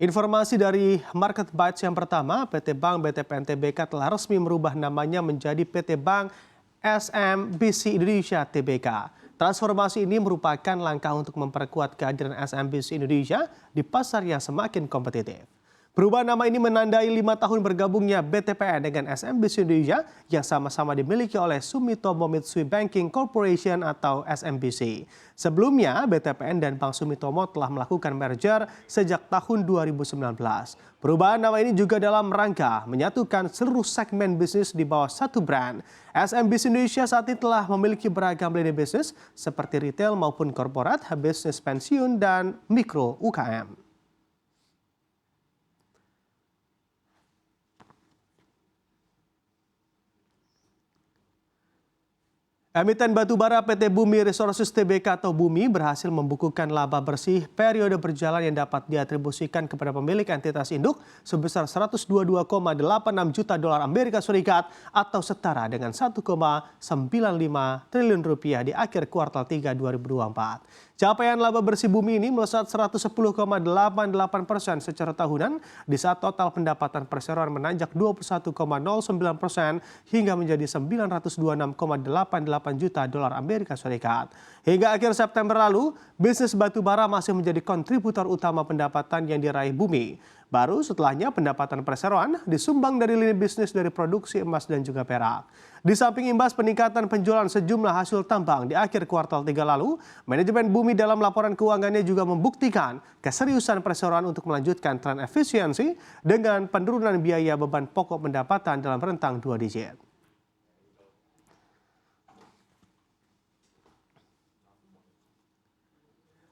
Informasi dari Market Bytes yang pertama, PT Bank BTPN Tbk telah resmi merubah namanya menjadi PT Bank SMBC Indonesia Tbk. Transformasi ini merupakan langkah untuk memperkuat kehadiran SMBC Indonesia di pasar yang semakin kompetitif. Perubahan nama ini menandai 5 tahun bergabungnya BTPN dengan SMBC Indonesia yang sama-sama dimiliki oleh Sumitomo Mitsui Banking Corporation atau SMBC. Sebelumnya, BTPN dan Bank Sumitomo telah melakukan merger sejak tahun 2019. Perubahan nama ini juga dalam rangka menyatukan seluruh segmen bisnis di bawah satu brand. SMBC Indonesia saat ini telah memiliki beragam lini bisnis seperti retail maupun korporat, bisnis pensiun, dan mikro UKM. Emiten batubara PT Bumi Resources Tbk atau Bumi berhasil membukukan laba bersih periode berjalan yang dapat diatribusikan kepada pemilik entitas induk sebesar 122,86 juta dolar Amerika Serikat atau setara dengan 1,95 triliun rupiah di akhir kuartal 3 2024. Capaian laba bersih Bumi ini melesat 110,88% secara tahunan di saat total pendapatan perseroan menanjak 21,09% hingga menjadi 926,88 juta dolar Amerika Serikat. Hingga akhir September lalu, bisnis batubara masih menjadi kontributor utama pendapatan yang diraih Bumi. Baru setelahnya pendapatan perseroan disumbang dari lini bisnis dari produksi emas dan juga perak. Di samping imbas peningkatan penjualan sejumlah hasil tambang di akhir kuartal 3 lalu, manajemen Bumi dalam laporan keuangannya juga membuktikan keseriusan perseroan untuk melanjutkan tren efisiensi dengan penurunan biaya beban pokok pendapatan dalam rentang 2 digit.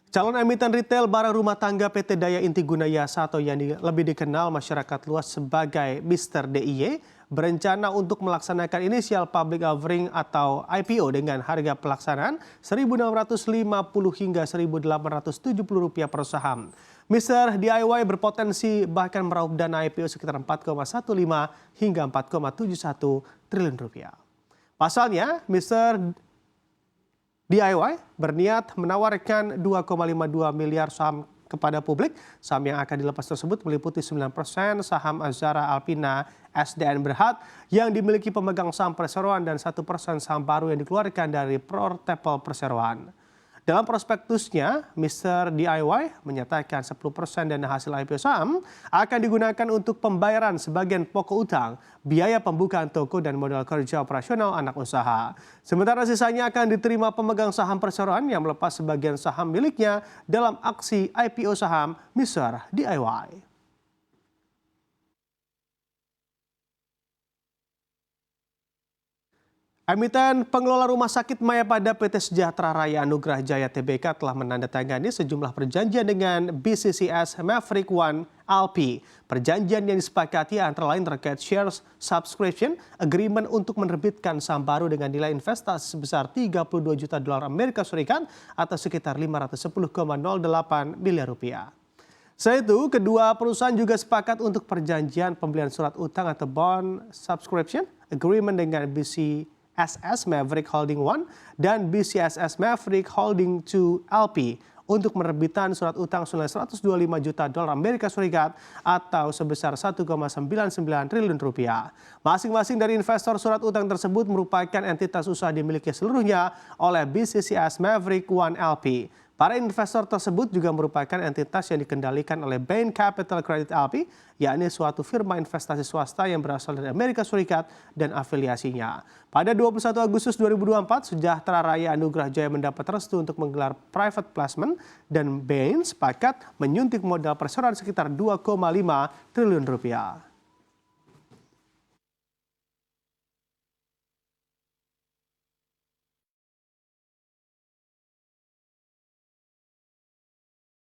Calon emiten retail barang rumah tangga PT Daya Inti Gunayasa atau yang lebih dikenal masyarakat luas sebagai Mr. DIY berencana untuk melaksanakan initial public offering atau IPO dengan harga pelaksanaan Rp1.650 hingga Rp1.870 per saham. Mr. DIY berpotensi bahkan meraup dana IPO sekitar 4,15 hingga 4,71 triliun rupiah. Pasalnya, Mr. DIY berniat menawarkan 2,52 miliar saham kepada publik. Saham yang akan dilepas tersebut meliputi 9% saham Azara Alpina SDN Berhad yang dimiliki pemegang saham perseroan dan 1% saham baru yang dikeluarkan dari Portable Perseroan. Dalam prospektusnya, Mr. DIY menyatakan 10% dana hasil IPO saham akan digunakan untuk pembayaran sebagian pokok utang, biaya pembukaan toko dan modal kerja operasional anak usaha. Sementara sisanya akan diterima pemegang saham perseroan yang melepas sebagian saham miliknya dalam aksi IPO saham Mr. DIY. Emiten pengelola rumah sakit Mayapada PT Sejahtera Raya Anugrah Jaya Tbk telah menandatangani sejumlah perjanjian dengan BCCS Maverick One LP. Perjanjian yang disepakati antara lain terkait shares subscription agreement untuk menerbitkan saham baru dengan nilai investasi sebesar 32 juta dolar Amerika Serikat atau sekitar 510,08 miliar rupiah. Selain itu, kedua perusahaan juga sepakat untuk perjanjian pembelian surat utang atau bond subscription agreement dengan BCSS Maverick Holding One dan BCSS Maverick Holding 2 LP untuk menerbitan surat utang senilai 125 juta dolar Amerika Serikat atau sebesar 1,99 triliun rupiah. Masing-masing dari investor surat utang tersebut merupakan entitas usaha dimiliki seluruhnya oleh BCCS Maverick One LP. Para investor tersebut juga merupakan entitas yang dikendalikan oleh Bain Capital Credit LP, yakni suatu firma investasi swasta yang berasal dari Amerika Serikat dan afiliasinya. Pada 21 Agustus 2024, Sejahtera Raya Anugrah Jaya mendapat restu untuk menggelar private placement dan Bain sepakat menyuntik modal perseroan sekitar 2,5 triliun rupiah.